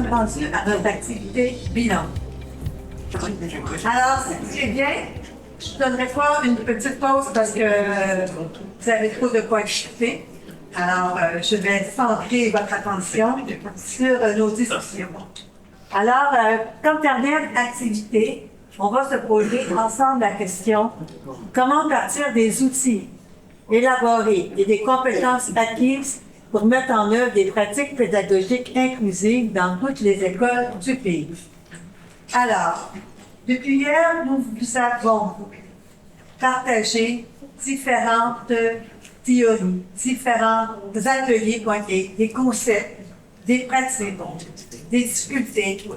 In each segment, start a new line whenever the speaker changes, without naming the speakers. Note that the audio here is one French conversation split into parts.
sommes rendus à notre activité bilan. Alors, si c'est bien, je ne donnerai pas une petite pause parce que vous avez trop de quoi écouter. Alors, je vais centrer votre attention sur nos discussions. Alors, comme dernière activité, on va se poser ensemble la question comment partir des outils élaborés et des compétences acquises pour mettre en œuvre des pratiques pédagogiques inclusives dans toutes les écoles du pays. Alors, depuis hier, nous vous avons partagé différentes théories, différents ateliers qui ont été, des concepts, des pratiques, des difficultés.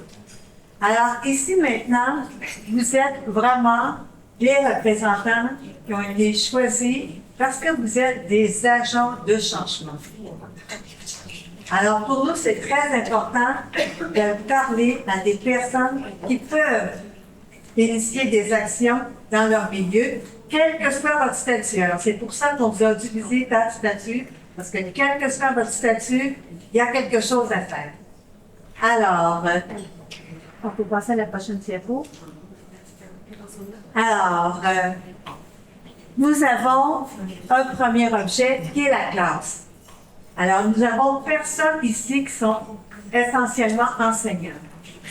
Alors, ici maintenant, vous êtes vraiment les représentants qui ont été choisis parce que vous êtes des agents de changement. Alors, pour nous, c'est très important de parler à des personnes qui peuvent initier des actions dans leur milieu, quel que soit votre statut. Alors, c'est pour ça qu'on vous a divisé par statut, parce que quel que soit votre statut, il y a quelque chose à faire. Alors, on peut passer à la prochaine diapo. Alors, nous avons un premier objet qui est la classe. Alors, nous avons personnes ici qui sont essentiellement enseignants.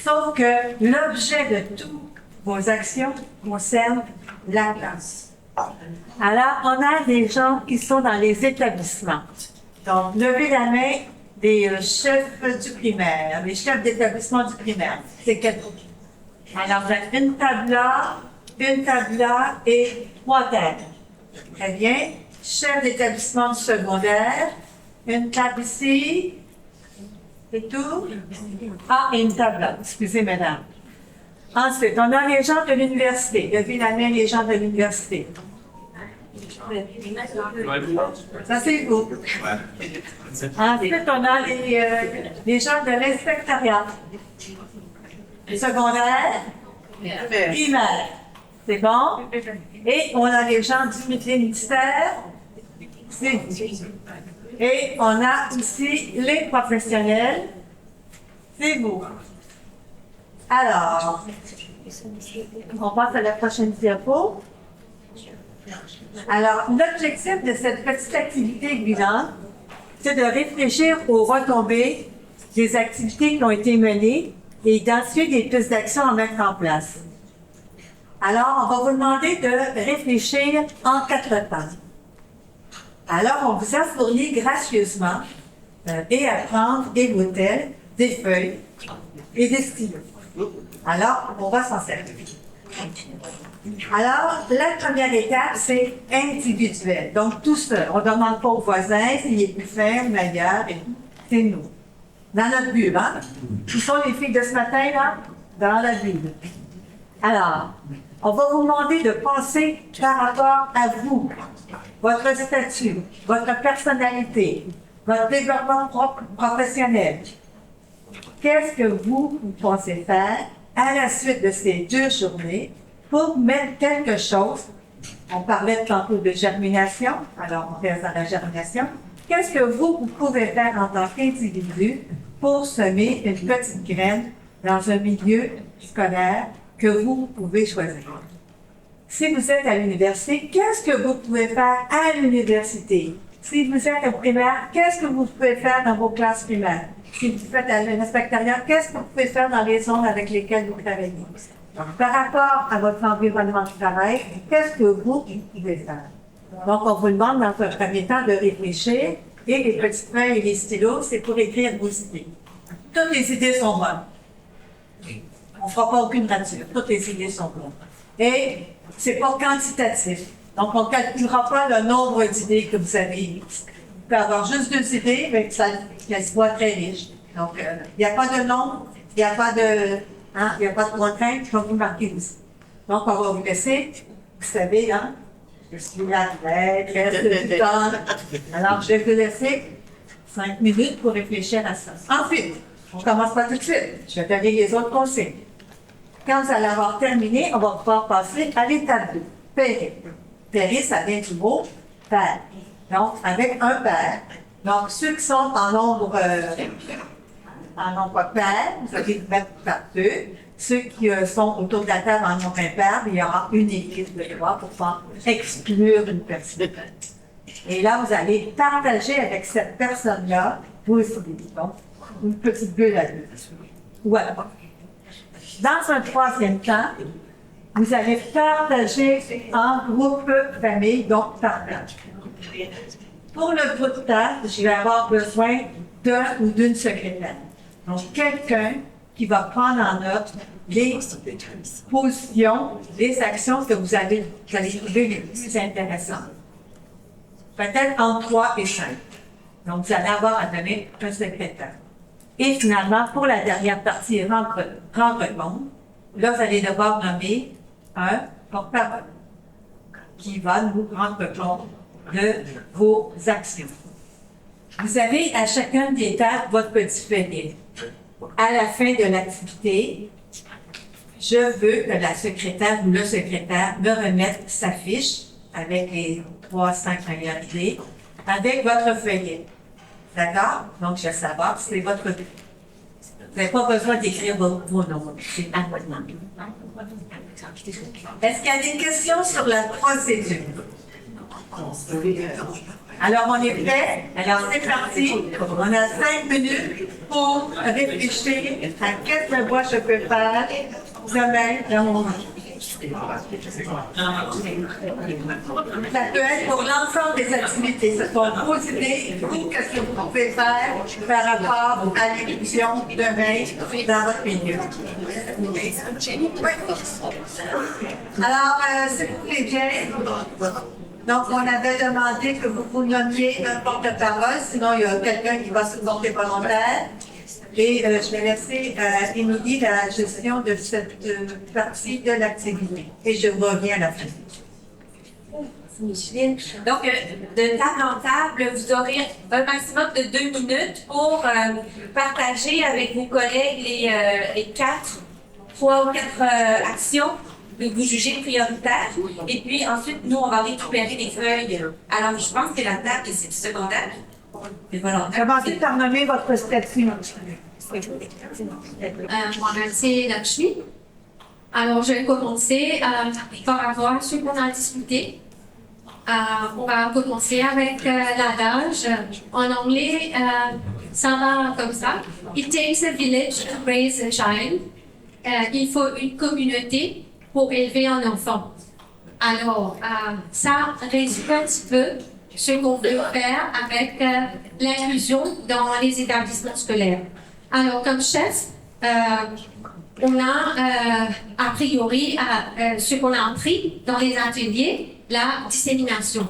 Sauf que l'objet de toutes vos actions concerne la classe. Alors, on a des gens qui sont dans les établissements. Donc, levez la main des chefs du primaire, les chefs d'établissement du primaire. C'est quel? Alors, vous avez une table là et 3 tables. Très bien. Chef d'établissement du secondaire, une table ici, c'est tout. Ah, et une table là. Excusez, mesdames. Ensuite, on a les gens de l'université. Levez la main, les gens de l'université. Ça, c'est vous. Ensuite, on a les gens de l'inspectorat. Secondaire, primaire. C'est bon? Et on a les gens du ministère. C'est vous. Et on a aussi les professionnels. C'est vous. Alors, on passe à la prochaine diapo. Alors, l'objectif de cette petite activité bilan, c'est de réfléchir aux retombées des activités qui ont été menées et identifier des pistes d'action à mettre en place. Alors, on va vous demander de réfléchir en 4 temps. Alors, on vous a fourni gracieusement et à prendre des bouteilles, des feuilles et des stylos. Alors, on va s'en servir. Alors, la première étape, c'est individuel. Donc, tout seul. On ne demande pas aux voisins s'il est plus ferme, meilleur, et tout. C'est nous. Dans notre bulle, hein? Qui sont les filles de ce matin, là? Dans la bulle. Alors, on va vous demander de penser par rapport à vous, votre statut, votre personnalité, votre développement professionnel. Qu'est-ce que vous pensez faire à la suite de ces 2 journées pour mettre quelque chose? On parlait tantôt de germination, alors on reste dans la germination. Qu'est-ce que vous pouvez faire en tant qu'individu pour semer une petite graine dans un milieu scolaire que vous pouvez choisir? Si vous êtes à l'université, qu'est-ce que vous pouvez faire à l'université? Si vous êtes au primaire, qu'est-ce que vous pouvez faire dans vos classes primaires? Si vous faites à l'inspectorat, qu'est-ce que vous pouvez faire dans les zones avec lesquelles vous travaillez? Donc, par rapport à votre environnement de travail, qu'est-ce que vous pouvez faire? Donc, on vous demande dans un premier temps de réfléchir et les petites feuilles et les stylos, c'est pour écrire vos idées. Toutes les idées sont bonnes. On ne fera pas aucune rature. Toutes les idées sont bonnes. Et c'est pas quantitatif. Donc, on ne calculera pas le nombre d'idées que vous avez. Vous pouvez avoir juste 2 idées, mais qu'elles soient très riches. Donc, il n'y a pas de nombre, il n'y a pas de contrainte, je vais vous marquer aussi. Donc, on va vous laisser, vous savez, hein, je suis là, reste du temps. Alors, je vais vous laisser 5 minutes pour réfléchir à ça. Ensuite, on ne commence pas tout de suite. Je vais donner les autres consignes. Quand vous allez avoir terminé, on va pouvoir passer à l'étape 2. Pairer. Pairer, ça vient du mot pair. Donc, avec un pair. Donc, ceux qui sont en nombre en ont pas peur, vous allez vous mettre par deux. Ceux qui sont autour de la table en ont peur, il y aura une équipe de trois pour pouvoir exclure une personne. Et là, vous allez partager avec cette personne-là vos idées. Donc, une petite bulle à deux. Voilà. Dans un troisième temps, vous allez partager en groupe famille, donc partage. Pour le groupe de tâche, je vais avoir besoin d'un ou d'une secrétaire. Donc, quelqu'un qui va prendre en note les positions, les actions que vous allez trouver les plus intéressantes. Peut-être entre 3 et 5. Donc, vous allez avoir à donner un secrétaire. Et finalement, pour la dernière partie, rendre compte, là, vous allez devoir nommer un porte-parole qui va nous rendre compte de vos actions. Vous avez à chacune des tables votre petit feuillet. À la fin de l'activité, je veux que la secrétaire ou le secrétaire me remette sa fiche avec les 3-5 priorités, avec votre feuillet. D'accord? Donc, je vais savoir si c'est votre... Vous n'avez pas besoin d'écrire vos noms. C'est anonyme. Est-ce qu'il y a des questions sur la procédure? Alors, on est prêt? Alors, c'est parti. On a 5 minutes pour réfléchir à qu'est-ce que moi je peux faire demain dans mon monde. Ça peut être pour l'ensemble des activités. Ce sont vos idées, vous, qu'est-ce que vous pouvez faire par rapport à l'inclusion demain dans votre milieu. Alors, si vous voulez bien, donc on avait demandé que vous nommiez un porte-parole, sinon il y a quelqu'un qui va se porter volontaire. Et je vais laisser à Émilie la gestion de cette partie de l'activité. Et je reviens à la fin.
Micheline. Donc, de table en table, vous aurez un maximum de 2 minutes pour partager avec vos collègues les 3 ou 4 actions que vous jugez prioritaires. Et puis ensuite, nous, on va récupérer des feuilles. Alors, je pense que la table, c'est du secondaire. Et voilà.
Commencez par nommer votre statut.
Moi-même, c'est Lakshmi. Alors, je vais commencer par avoir ce qu'on a discuté. On va commencer avec l'adage. En anglais, ça va comme ça. It takes a village to raise a child. Il faut une communauté pour élever un enfant. Alors, ça résume un petit peu ce qu'on veut faire avec l'inclusion dans les établissements scolaires. Alors, comme chef, on a a priori ce qu'on a appris dans les ateliers, la dissémination.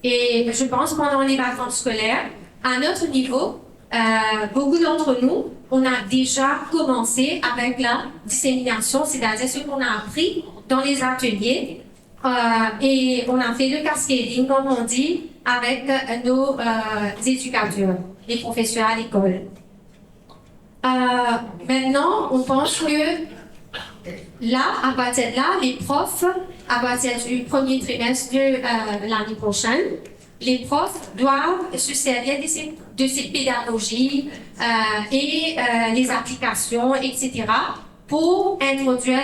Et je pense pendant les vacances scolaires, à notre niveau, beaucoup d'entre nous, on a déjà commencé avec la dissémination, c'est-à-dire ce qu'on a appris dans les ateliers. Et on a fait le cascading, comme on dit, avec nos éducateurs, les professeurs à l'école. Maintenant, on pense que là, à partir de là, les profs, à partir du premier trimestre de l'année prochaine, les profs doivent se servir de ces pédagogies et les applications, etc., pour introduire,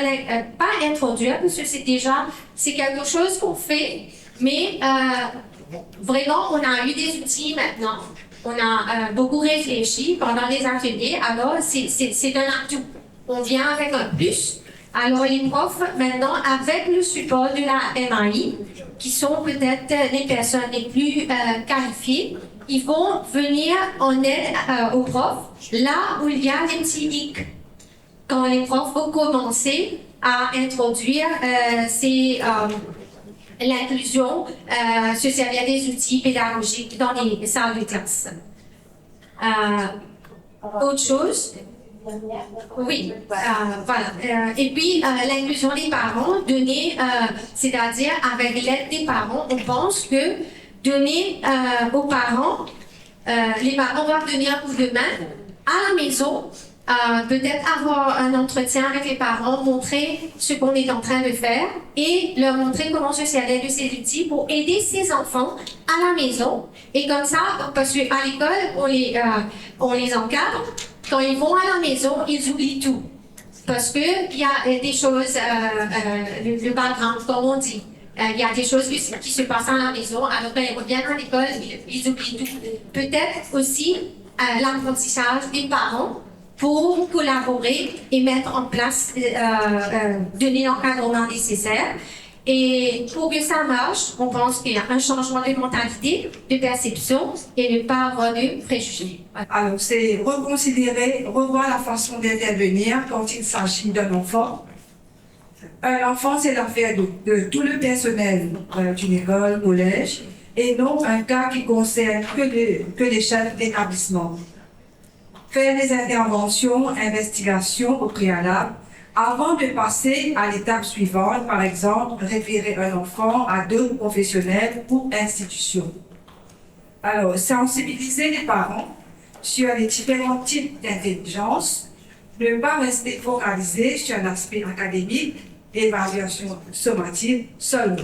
pas introduire, parce que c'est quelque chose qu'on fait, mais vraiment, on a eu des outils maintenant. On a beaucoup réfléchi pendant les ateliers, alors c'est un atout. On vient avec un plus. Alors les profs, maintenant, avec le support de la MAI, qui sont peut-être les personnes les plus qualifiées, ils vont venir en aide aux profs là où il y a des petits hic. Quand les profs vont commencer à introduire l'inclusion, se servir des outils pédagogiques dans les salles de classe. Autre chose, oui, voilà. Et puis, l'inclusion des parents, c'est-à-dire avec l'aide des parents, on pense que donner aux parents, les parents doivent venir coup de main à la maison, peut-être avoir un entretien avec les parents, montrer ce qu'on est en train de faire et leur montrer comment se servir de ces outils pour aider ces enfants à la maison. Et comme ça, parce qu'à l'école, on les encadre, quand ils vont à la maison, ils oublient tout. Parce qu'il y a des choses, le background, comme on dit. Il y a des choses qui se passent à la maison, alors quand ils reviennent à l'école, ils oublient tout. Peut-être aussi l'apprentissage des parents pour collaborer et mettre en place, donner l'encadrement nécessaire. Et pour que ça marche, on pense qu'il y a un changement de mentalité, de perception et ne pas avoir de préjugés.
Alors, c'est reconsidérer, revoir la façon d'intervenir quand il s'agit d'un enfant. Un enfant, c'est l'affaire de tout le personnel d'une école, collège, et non un cas qui concerne que les chefs d'établissement. Faire des interventions, investigations au préalable, avant de passer à l'étape suivante, par exemple, référer un enfant à d'autres professionnels ou institutions. Alors, sensibiliser les parents sur les différents types d'intelligence, ne pas rester focalisé sur l'aspect académique, évaluation sommative seulement.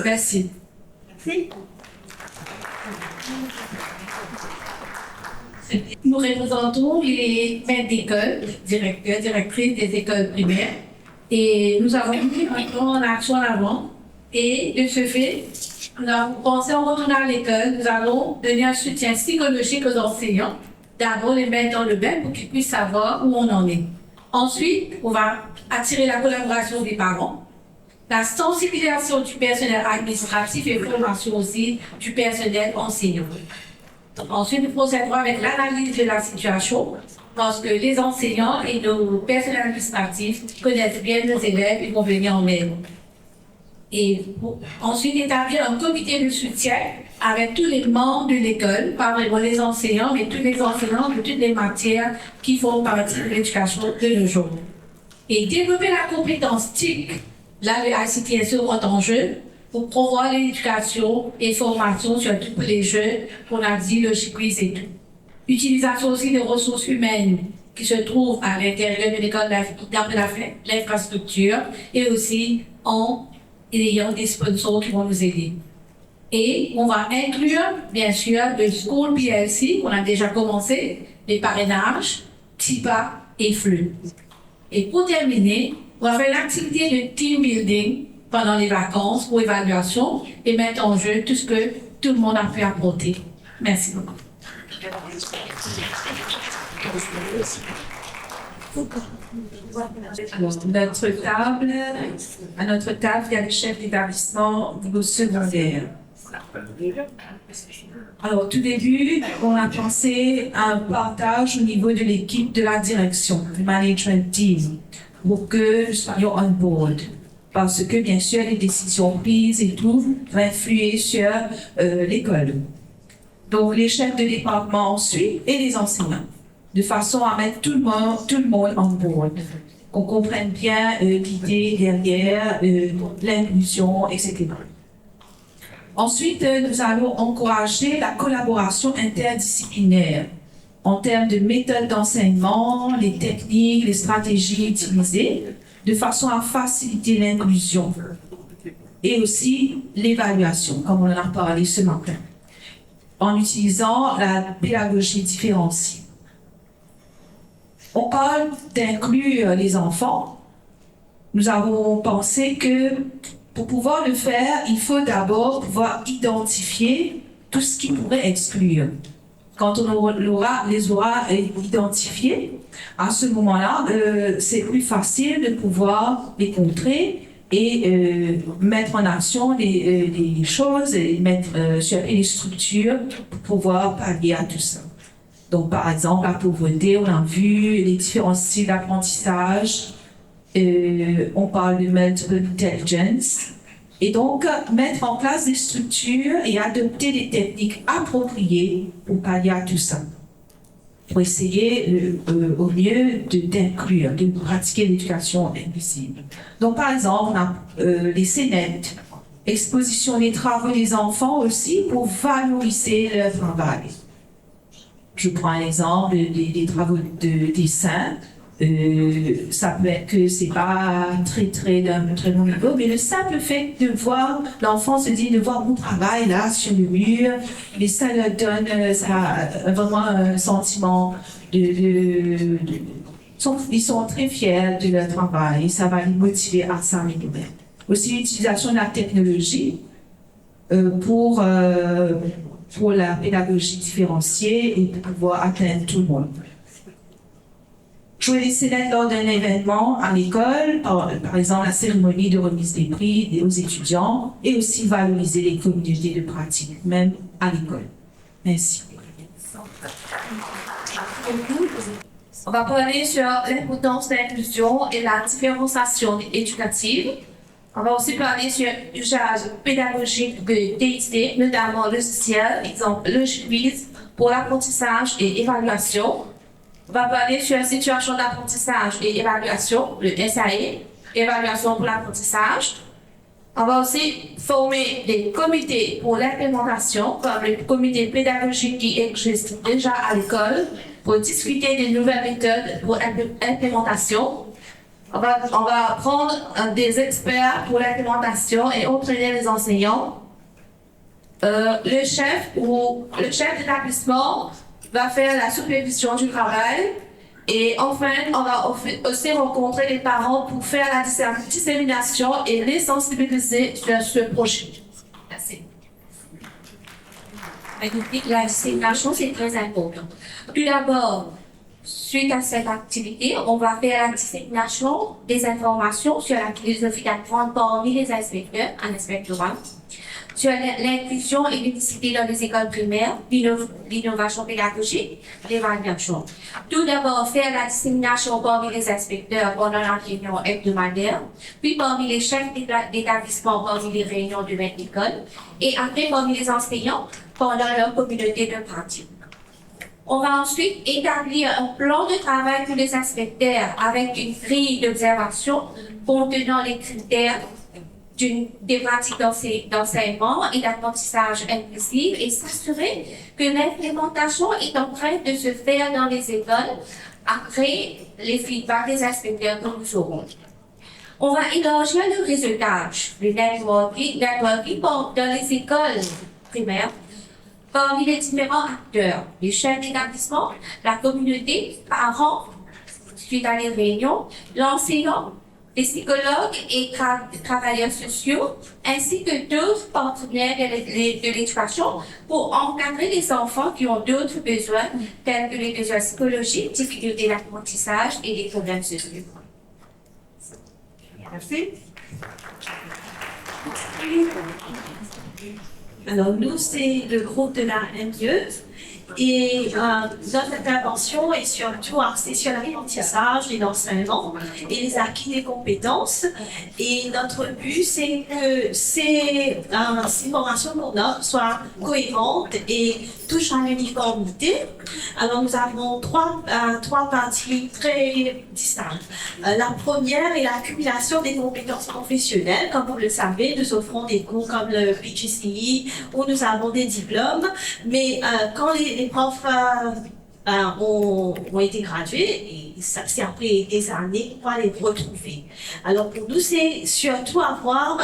Merci.
Merci.
Nous représentons les maîtres d'école, directeurs, directrices des écoles primaires, et nous avons mis un plan en action avant. Et de ce fait, nous avons pensé en retournant à l'école, nous allons donner un soutien psychologique aux enseignants. D'abord, les mettre dans le bain pour qu'ils puissent savoir où on en est. Ensuite, on va attirer la collaboration des parents, la sensibilisation du personnel administratif et formation aussi du personnel enseignant. Ensuite, nous procéderons avec l'analyse de la situation parce que les enseignants et nos personnels administratifs connaissent bien nos élèves et vont venir en aide. Et ensuite, établir un comité de soutien avec tous les membres de l'école, pas vraiment les enseignants, mais tous les enseignants de toutes les matières qui font partie de l'éducation de nos jours. Et développer la compétence TIC, là, le ICTSE rentre en jeu, pour promouvoir l'éducation et formation sur tous les jeux qu'on a dit, logique quiz et tout. Utilisation aussi des ressources humaines qui se trouvent à l'intérieur de l'école d'après l'infrastructure et aussi en ayant des sponsors qui vont nous aider. Et on va inclure, bien sûr, le School PLC, qu'on a déjà commencé, les parrainages, TIPA et FLE. Et pour terminer, on va faire l'activité de team building pendant les vacances pour évaluation et mettre en jeu tout ce que tout le monde a pu apporter. Merci beaucoup.
Alors, à notre table, il y a le chef d'établissement niveau secondaire. Alors, au tout début, on a pensé à un partage au niveau de l'équipe de la direction, du management team, pour que nous soyons on board. Parce que, bien sûr, les décisions prises et tout vont influer sur l'école. Donc, les chefs de département ensuite et les enseignants, de façon à mettre tout le monde en board. Qu'on comprenne bien l'idée derrière, l'inclusion, etc. Ensuite, nous allons encourager la collaboration interdisciplinaire en termes de méthodes d'enseignement, les techniques, les stratégies utilisées, de façon à faciliter l'inclusion et aussi l'évaluation, comme on en a parlé ce matin, en utilisant la pédagogie différenciée. On parle d'inclure les enfants. Nous avons pensé que pour pouvoir le faire, il faut d'abord pouvoir identifier tout ce qui pourrait exclure. Quand on les aura identifiés, à ce moment-là, c'est plus facile de pouvoir les contrer et mettre en action les choses et mettre sur les structures pour pouvoir pallier à tout ça. Donc, par exemple, la pauvreté, on a vu les différents styles d'apprentissage, on parle de multiple intelligence. Et donc, mettre en place des structures et adopter des techniques appropriées pour pallier à tout ça. Pour essayer au mieux d'inclure, de pratiquer l'éducation inclusive. Donc, par exemple, on a les CNET, exposition des travaux des enfants aussi pour valoriser leur travail. Je prends un exemple, les travaux de dessin. Ça peut être que c'est pas d'un très bon niveau, mais le simple fait de voir, l'enfant se dit de voir mon travail là sur le mur, mais ça leur donne vraiment un sentiment ils sont très fiers de leur travail, ça va les motiver à s'améliorer. Aussi l'utilisation de la technologie pour la pédagogie différenciée et pour pouvoir atteindre tout le monde. Jouer les scénettes lors d'un événement à l'école, par exemple la cérémonie de remise des prix aux étudiants, et aussi valoriser les communautés de pratique, même à l'école. Merci.
On va parler sur l'importance de l'inclusion et la différenciation éducative. On va aussi parler sur l'usage pédagogique de TIC, notamment logiciel, exemple Logibase pour l'apprentissage et évaluation. On va parler sur la situation d'apprentissage et évaluation, le SAE, évaluation pour l'apprentissage. On va aussi former des comités pour l'implémentation, comme le comité pédagogique qui existe déjà à l'école, pour discuter des nouvelles méthodes pour l'implémentation. On va prendre des experts pour l'implémentation et entraîner les enseignants. Le chef d'établissement va faire la supervision du travail. Et enfin, on va aussi rencontrer les parents pour faire la dissémination et les sensibiliser sur ce projet. Merci.
La dissémination, c'est très important. Tout d'abord, suite à cette activité, on va faire la dissémination des informations sur la philosophie d'apprendre parmi les inspecteurs en inspectorat, sur l'inclusion et l'unicité dans les écoles primaires, l'innovation pédagogique, l'évaluation. Tout d'abord, faire la dissémination parmi les inspecteurs pendant la réunion hebdomadaire, puis parmi les chefs d'établissement parmi les réunions de maître d'école, et après parmi les enseignants pendant leur communauté de pratique. On va ensuite établir un plan de travail pour les inspecteurs avec une grille d'observation contenant les critères des pratiques d'enseignement et d'apprentissage inclusif et s'assurer que l'implémentation est en train de se faire dans les écoles après les feedbacks des inspecteurs que nous aurons. On va élargir le réseautage, le networking dans les écoles primaires parmi les différents acteurs, les chefs d'établissement, la communauté, parents, suite à les réunions, l'enseignant, les psychologues et travailleurs sociaux, ainsi que d'autres partenaires de l'éducation pour encadrer les enfants qui ont d'autres besoins, tels que les besoins psychologiques, difficultés d'apprentissage et les problèmes sociaux.
Merci.
Alors, nous, c'est le groupe de la MIE et notre intervention est surtout axée sur l'apprentissage et l'enseignement et les acquis des compétences. Et notre but, c'est que ces formations qu'on offre soient cohérentes et touchent à l'uniformité. Alors, nous avons trois parties très distinctes. La première est l'accumulation des compétences professionnelles. Comme vous le savez, nous offrons des cours comme le PGCE où nous avons des diplômes. Mais quand les profs ont été gradués, et ça c'est après des années qu'on va les retrouver. Alors pour nous, c'est surtout avoir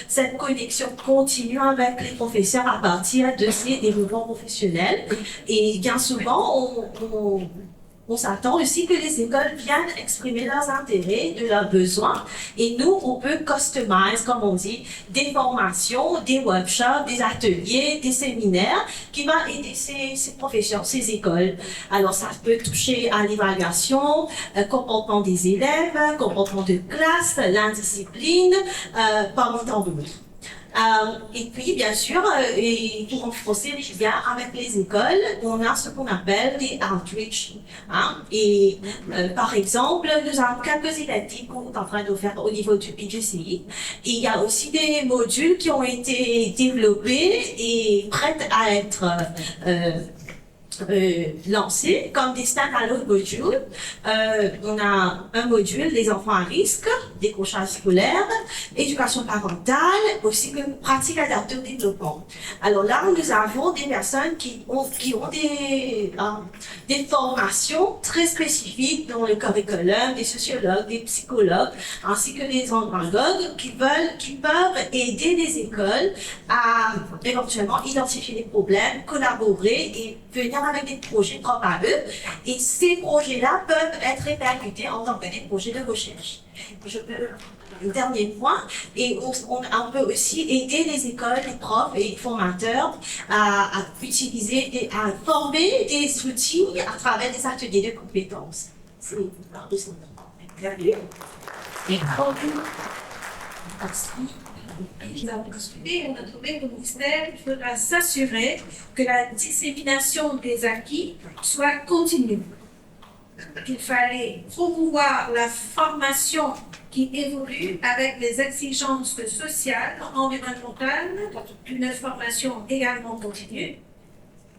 cette connexion continue avec les professeurs à partir de ces développements professionnels. Et bien souvent, on s'attend aussi que les écoles viennent exprimer leurs intérêts, de leurs besoins. Et nous, on peut customize, comme on dit, des formations, des workshops, des ateliers, des séminaires qui vont aider ces professeurs, ces écoles. Alors, ça peut toucher à l'évaluation, comportement des élèves, comportement de classe, l'indiscipline, parmi tant d'autres. Et puis, bien sûr, et pour renforcer les liens avec les écoles, on a ce qu'on appelle les outreach. Et par exemple, nous avons quelques identiques qu'on est en train de faire au niveau du PGCE. Et il y a aussi des modules qui ont été développés et prêts à être lancés comme des standalone modules. On a un module des enfants à risque, décrochage scolaire, éducation parentale, aussi que pratique adaptée au développement. Alors là, nous avons des personnes qui ont des formations très spécifiques dans le curriculum, des sociologues, des psychologues, ainsi que des andragogues qui peuvent aider les écoles à éventuellement identifier les problèmes, collaborer et venir faire avec des projets propres à eux. Et ces projets-là peuvent être répercutés en tant que des projets de recherche. Le dernier point, et on peut aussi aider les écoles, les profs et les formateurs à utiliser et à former des outils à travers des ateliers de compétences. C'est
Nous avons discuté et on a trouvé que le ministère faudra s'assurer que la dissémination des acquis soit continue. Il fallait promouvoir la formation qui évolue avec les exigences sociales, environnementales, une formation également continue.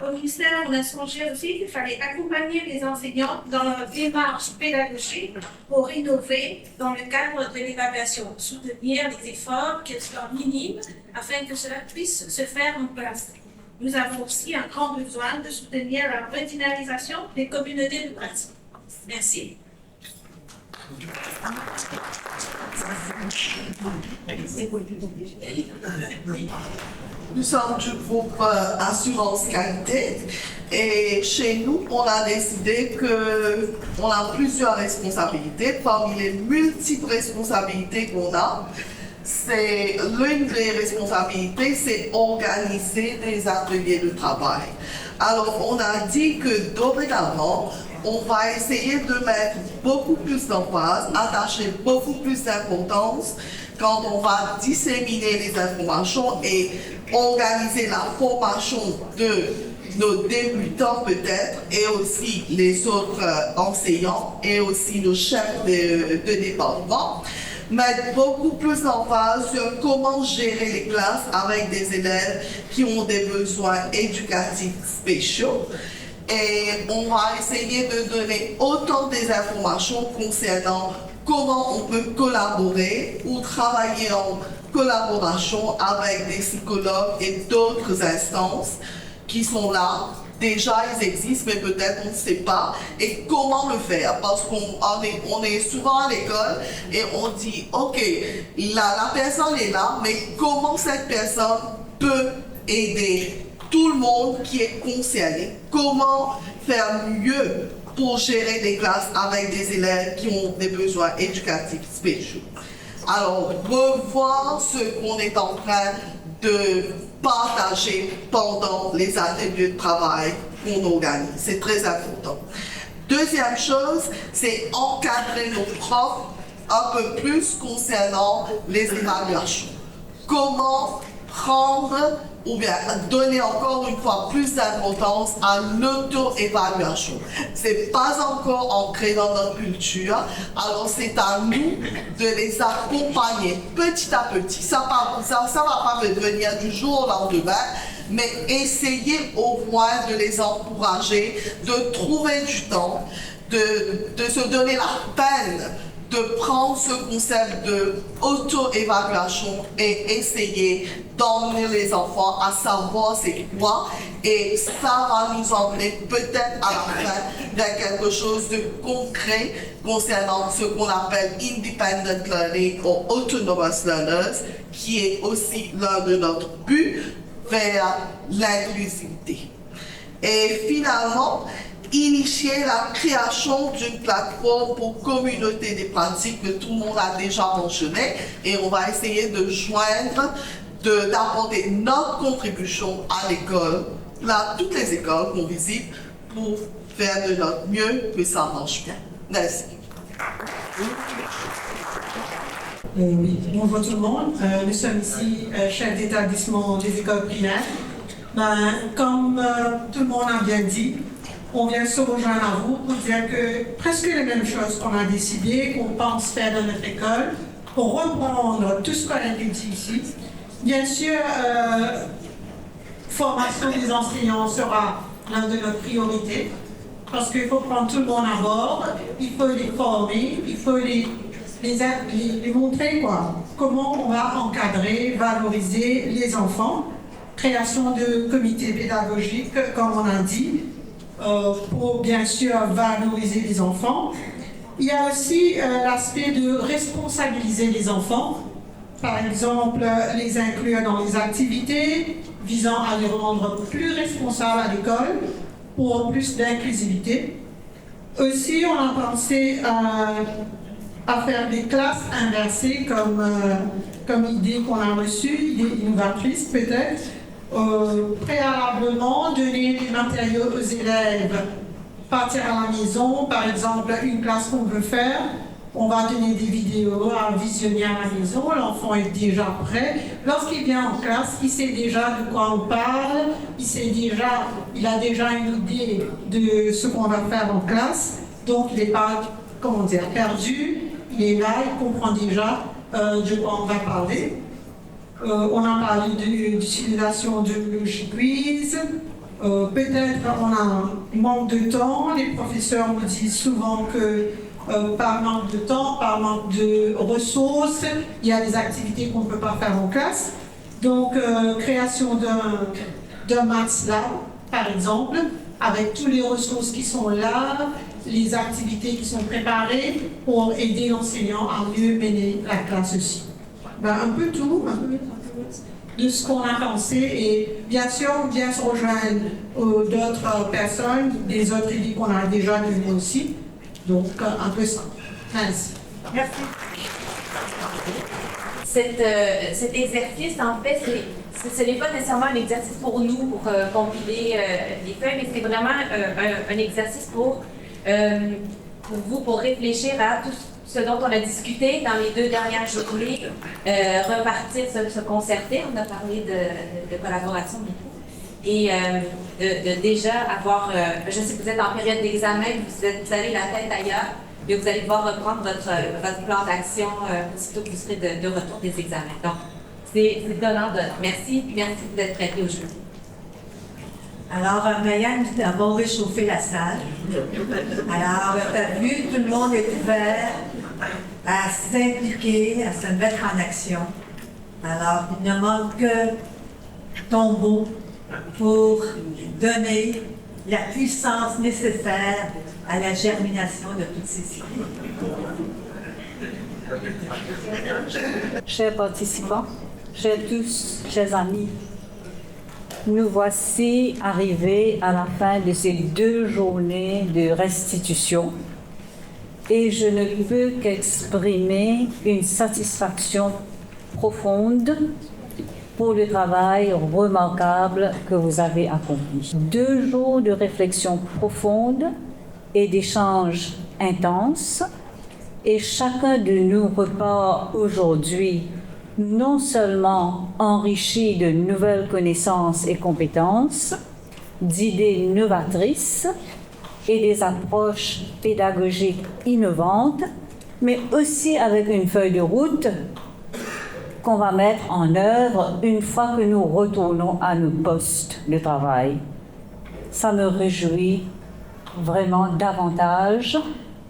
Au ministère, on a songé aussi qu'il fallait accompagner les enseignants dans leur démarche pédagogique pour innover dans le cadre de l'évaluation, soutenir les efforts, qu'ils soient minimes, afin que cela puisse se faire en place. Nous avons aussi un grand besoin de soutenir la redynamisation des communautés de pratique. Merci.
Nous sommes du groupe Assurance Qualité et chez nous, on a décidé qu'on a plusieurs responsabilités. Parmi les multiples responsabilités qu'on a, c'est l'une des responsabilités, c'est organiser des ateliers de travail. Alors, on a dit que dorénavant, on va essayer de mettre beaucoup plus d'emphase, attacher beaucoup plus d'importance quand on va disséminer les informations et organiser la formation de nos débutants peut-être et aussi les autres enseignants et aussi nos chefs de département. Mettre beaucoup plus d'emphase sur comment gérer les classes avec des élèves qui ont des besoins éducatifs spéciaux. Et on va essayer de donner autant des informations concernant comment on peut collaborer ou travailler en collaboration avec des psychologues et d'autres instances qui sont là. Déjà, ils existent, mais peut-être on ne sait pas. Et comment le faire? Parce qu'on est souvent à l'école et on dit, OK, la personne est là, mais comment cette personne peut aider tout le monde qui est concerné? Comment faire mieux pour gérer des classes avec des élèves qui ont des besoins éducatifs spéciaux? Alors, revoir ce qu'on est en train de partager pendant les ateliers de travail qu'on organise. C'est très important. Deuxième chose, c'est encadrer nos profs un peu plus concernant les évaluations. Comment prendre ou bien donner encore une fois plus d'importance à l'auto-évaluation. C'est pas encore ancré dans notre culture, alors c'est à nous de les accompagner petit à petit. Ça va pas venir du jour au lendemain, mais essayer au moins de les encourager, de trouver du temps, de se donner la peine de prendre ce concept de auto-évaluation et essayer d'emmener les enfants à savoir c'est quoi, et ça va nous emmener peut-être à la fin vers quelque chose de concret concernant ce qu'on appelle independent learning ou autonomous learners, qui est aussi l'un de notre buts vers l'inclusivité. Et finalement, initier la création d'une plateforme pour communauté des pratiques que tout le monde a déjà mentionné, et on va essayer de joindre, d'apporter notre contribution à l'école, à toutes les écoles qu'on visite, pour faire de notre mieux que ça marche bien. Merci.
Oui, bonjour tout le monde. Nous sommes ici chefs d'établissement des écoles primaires. Comme tout le monde a bien dit, on vient se rejoindre à vous pour dire que presque les mêmes choses qu'on a décidé, qu'on pense faire dans notre école, pour reprendre tout ce qu'on a dit ici. Bien sûr, formation des enseignants sera l'un de nos priorités, parce qu'il faut prendre tout le monde à bord, il faut les former, il faut les montrer comment on va encadrer, valoriser les enfants. Création de comités pédagogiques, comme on a dit, pour bien sûr valoriser les enfants. Il y a aussi l'aspect de responsabiliser les enfants, par exemple les inclure dans les activités visant à les rendre plus responsables à l'école, pour plus d'inclusivité. Aussi, on a pensé à faire des classes inversées comme idée qu'on a reçue, idée innovatrice peut-être. Préalablement, donner du matériaux aux élèves, partir à la maison, par exemple, une classe qu'on veut faire, on va donner des vidéos à visionner à la maison, l'enfant est déjà prêt. Lorsqu'il vient en classe, il sait déjà de quoi on parle, il a déjà une idée de ce qu'on va faire en classe, donc il n'est pas, perdu, il est là, il comprend déjà de quoi on va parler. On a parlé d'utilisation de logic quiz. Peut-être on a un manque de temps. Les professeurs nous disent souvent que par manque de temps, par manque de ressources, il y a des activités qu'on ne peut pas faire en classe. Donc, création d'un Maths Lab, par exemple, avec toutes les ressources qui sont là, les activités qui sont préparées pour aider l'enseignant à mieux mener la classe aussi. Un peu tout, de ce qu'on a pensé, et bien sûr, on vient se rejoindre d'autres personnes, des autres idées qu'on a déjà données aussi. Donc, un peu ça. Merci.
Merci.
Cet exercice, en fait, ce n'est pas nécessairement un exercice pour nous, pour compiler les feuilles, mais c'est vraiment un exercice pour vous, pour réfléchir à tout ce dont on a discuté dans les 2 dernières journées, repartir, se concerter. On a parlé de collaboration beaucoup. Et de déjà avoir, je sais que vous êtes en période d'examen, vous avez la tête ailleurs, mais vous allez devoir reprendre votre plan d'action aussitôt que vous serez de retour des examens. Donc, c'est donnant. Merci d'être prêté aujourd'hui.
Alors, Marianne, nous avons réchauffé la salle. Alors, tu as vu, tout le monde est ouvert à s'impliquer, à se mettre en action. Alors, il ne manque que ton mot pour donner la puissance nécessaire à la germination de toutes ces idées.
Chers participants, chers tous, chers amis, nous voici arrivés à la fin de ces 2 journées de restitution et je ne peux qu'exprimer une satisfaction profonde pour le travail remarquable que vous avez accompli. 2 jours de réflexion profonde et d'échanges intenses, et chacun de nous repart aujourd'hui non seulement enrichi de nouvelles connaissances et compétences, d'idées novatrices et des approches pédagogiques innovantes, mais aussi avec une feuille de route qu'on va mettre en œuvre une fois que nous retournons à nos postes de travail. Ça me réjouit vraiment davantage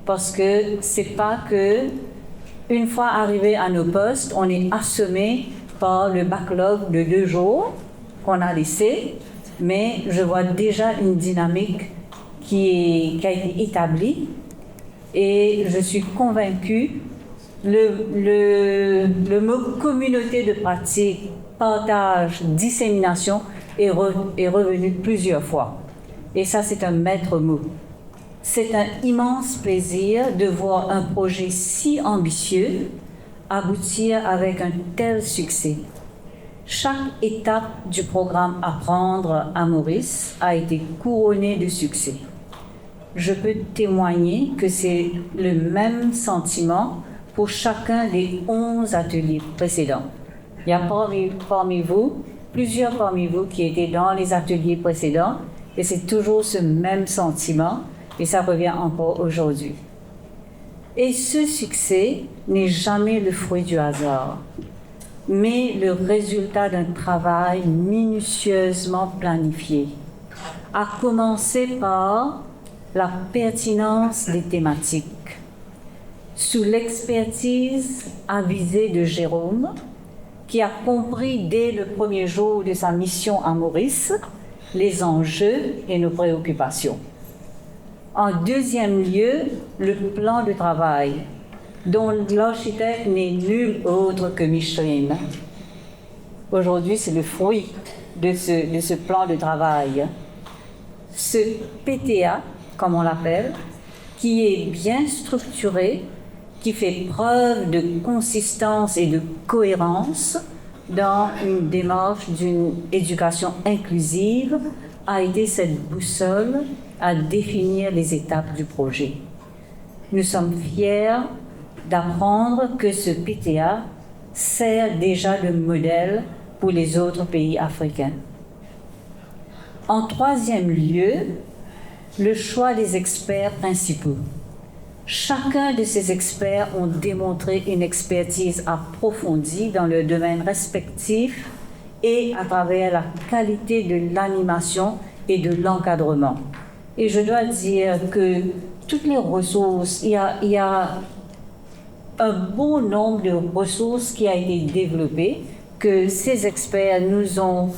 parce que c'est pas que une fois arrivé à nos postes, on est assommé par le backlog de 2 jours qu'on a laissé, mais je vois déjà une dynamique qui a été établie et je suis convaincue. Le mot communauté de pratique, partage, dissémination est revenu plusieurs fois. Et ça, c'est un maître mot. C'est un immense plaisir de voir un projet si ambitieux aboutir avec un tel succès. Chaque étape du programme Apprendre à Maurice a été couronnée de succès. Je peux témoigner que c'est le même sentiment pour chacun des 11 ateliers précédents. Il y a plusieurs parmi vous qui étaient dans les ateliers précédents, et c'est toujours ce même sentiment, et ça revient encore aujourd'hui. Et ce succès n'est jamais le fruit du hasard, mais le résultat d'un travail minutieusement planifié, à commencer par la pertinence des thématiques. Sous l'expertise avisée de Jérôme, qui a compris dès le premier jour de sa mission à Maurice les enjeux et nos préoccupations. En deuxième lieu, le plan de travail, dont l'architecte n'est nul autre que Micheline. Aujourd'hui, c'est le fruit de ce plan de travail. ce PTA, comme on l'appelle, qui est bien structuré, qui fait preuve de consistance et de cohérence dans une démarche d'une éducation inclusive, a été cette boussole à définir les étapes du projet. Nous sommes fiers d'apprendre que ce PTA sert déjà de modèle pour les autres pays africains. En troisième lieu, le choix des experts principaux. Chacun de ces experts ont démontré une expertise approfondie dans leur domaine respectif et à travers la qualité de l'animation et de l'encadrement. Et je dois dire que toutes les ressources, il y a un bon nombre de ressources qui a été développé, que ces experts nous ont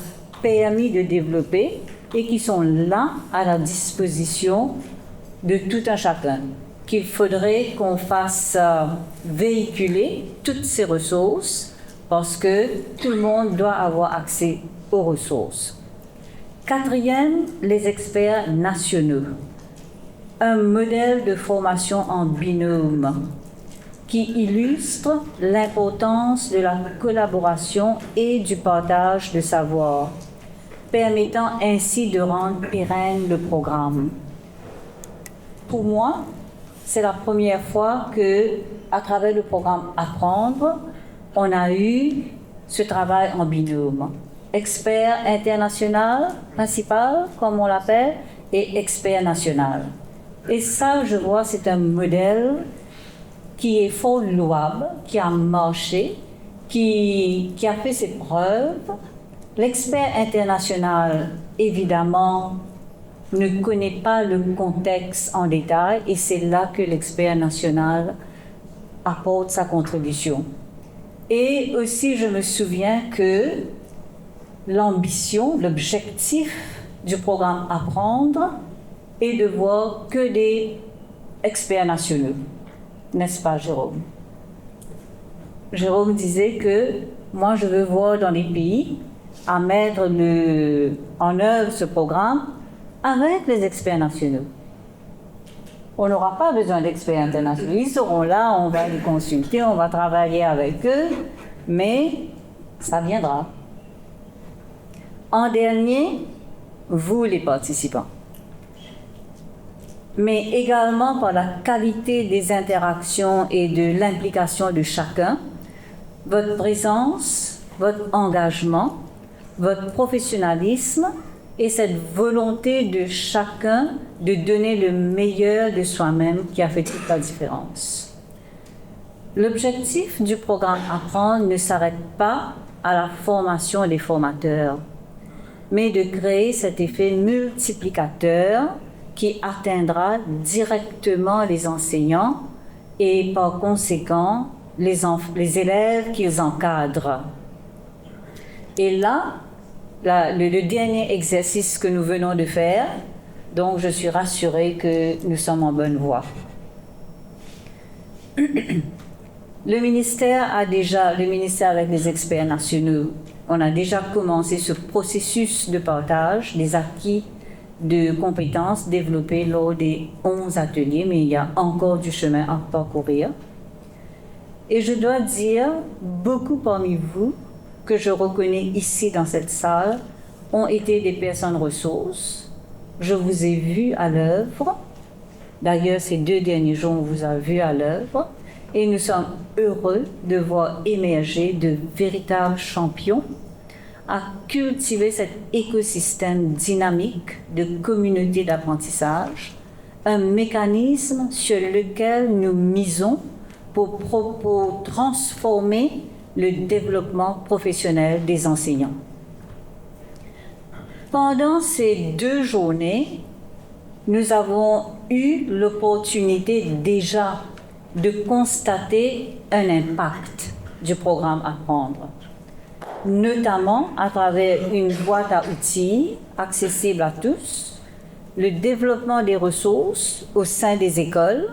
permis de développer et qui sont là à la disposition de tout un chacun. Qu'il faudrait qu'on fasse véhiculer toutes ces ressources parce que tout le monde doit avoir accès aux ressources. Quatrième, les experts nationaux. Un modèle de formation en binôme qui illustre l'importance de la collaboration et du partage de savoir, permettant ainsi de rendre pérenne le programme. Pour moi, c'est la première fois que, à travers le programme Apprendre, on a eu ce travail en binôme. Expert international principal, comme on l'appelle, et expert national. Et ça, je vois, c'est un modèle qui est fort louable, qui a marché, qui a fait ses preuves. L'expert international, évidemment, ne connaît pas le contexte en détail et c'est là que l'expert national apporte sa contribution. Et aussi, je me souviens que l'ambition, l'objectif du programme Apprendre est de voir que des experts nationaux. N'est-ce pas, Jérôme? Jérôme disait que moi, je veux voir dans les pays à mettre en œuvre ce programme avec les experts nationaux. On n'aura pas besoin d'experts internationaux. Ils seront là, on va les consulter, on va travailler avec eux, mais ça viendra. En dernier, vous les participants. Mais également par la qualité des interactions et de l'implication de chacun, votre présence, votre engagement, votre professionnalisme et cette volonté de chacun de donner le meilleur de soi-même qui a fait toute la différence. L'objectif du programme Apprendre ne s'arrête pas à la formation des formateurs, mais de créer cet effet multiplicateur qui atteindra directement les enseignants et par conséquent les élèves qu'ils encadrent. Et là, le dernier exercice que nous venons de faire, donc je suis rassurée que nous sommes en bonne voie. Le ministère avec les experts nationaux, on a déjà commencé ce processus de partage des acquis de compétences développées lors des 11 ateliers, mais il y a encore du chemin à parcourir. Et je dois dire, beaucoup parmi vous, que je reconnais ici dans cette salle, ont été des personnes ressources. Je vous ai vu à l'œuvre. D'ailleurs, ces 2 derniers jours, on vous a vu à l'œuvre. Et nous sommes heureux de voir émerger de véritables champions à cultiver cet écosystème dynamique de communauté d'apprentissage, un mécanisme sur lequel nous misons pour transformer le développement professionnel des enseignants. Pendant ces 2 journées, nous avons eu l'opportunité déjà de constater un impact du programme Apprendre, notamment à travers une boîte à outils accessible à tous, le développement des ressources au sein des écoles,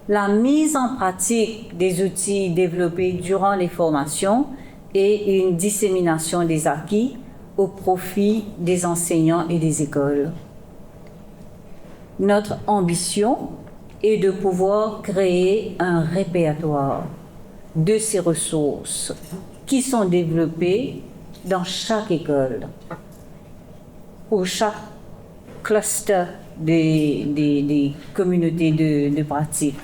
la mise en pratique des outils développés durant les formations et une dissémination des acquis au profit des enseignants et des écoles. Notre ambition est de pouvoir créer un répertoire de ces ressources qui sont développées dans chaque école, pour chaque cluster des communautés de pratique,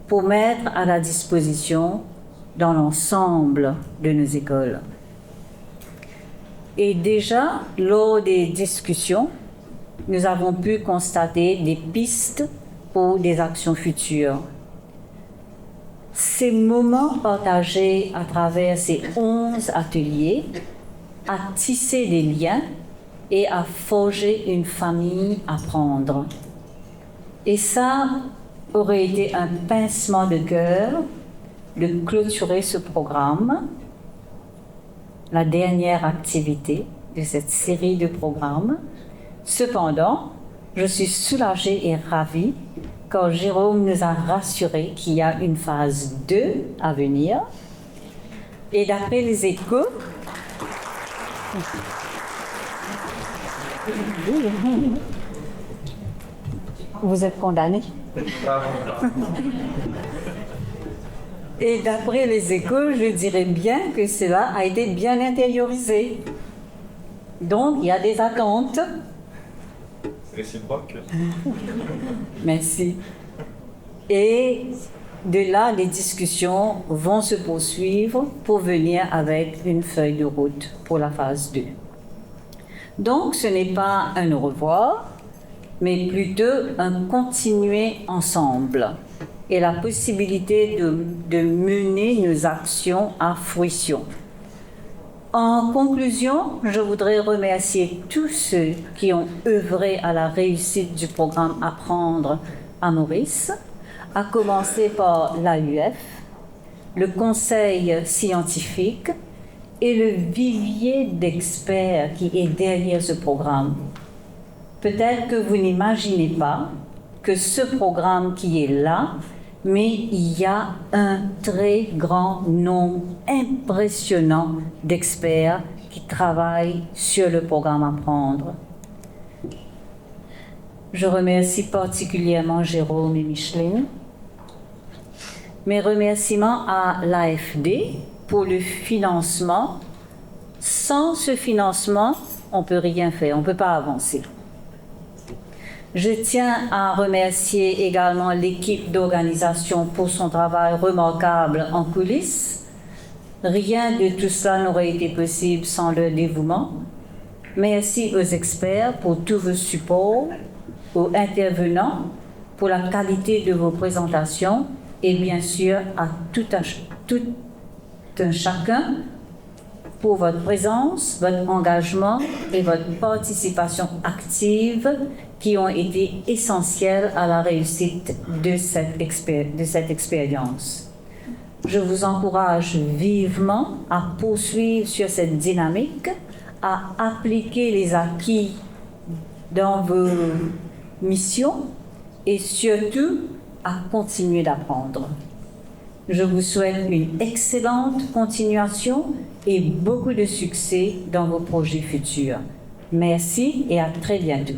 pour mettre à la disposition dans l'ensemble de nos écoles. Et déjà, lors des discussions, nous avons pu constater des pistes pour des actions futures. Ces moments partagés à travers ces 11 ateliers a tissé des liens et a forgé une famille à prendre. Et ça aurait été un pincement de cœur de clôturer ce programme, la dernière activité de cette série de programmes. Cependant, je suis soulagée et ravie quand Jérôme nous a rassuré qu'il y a une phase 2 à venir. Et d'après les échos, vous êtes condamné. Et d'après les échos, je dirais bien que cela a été bien intériorisé. Donc, il y a des attentes.
C'est réciproque.
Merci. Et de là, les discussions vont se poursuivre pour venir avec une feuille de route pour la phase 2. Donc, ce n'est pas un au revoir, mais plutôt un continuer ensemble et la possibilité de mener nos actions à fruition. En conclusion, je voudrais remercier tous ceux qui ont œuvré à la réussite du programme Apprendre à Maurice, à commencer par l'AUF, le conseil scientifique et le vivier d'experts qui est derrière ce programme. Peut-être que vous n'imaginez pas que ce programme qui est là, mais il y a un très grand nombre impressionnant d'experts qui travaillent sur le programme Apprendre. Je remercie particulièrement Jérôme et Micheline. Mes remerciements à l'AFD pour le financement. Sans ce financement, on ne peut rien faire, on ne peut pas avancer. Je tiens à remercier également l'équipe d'organisation pour son travail remarquable en coulisses. Rien de tout cela n'aurait été possible sans leur dévouement. Merci aux experts pour tous vos supports, aux intervenants pour la qualité de vos présentations et bien sûr à tout un chacun pour votre présence, votre engagement et votre participation active qui ont été essentielles à la réussite de cette expérience. Je vous encourage vivement à poursuivre sur cette dynamique, à appliquer les acquis dans vos missions et surtout à continuer d'apprendre. Je vous souhaite une excellente continuation et beaucoup de succès dans vos projets futurs. Merci et à très bientôt.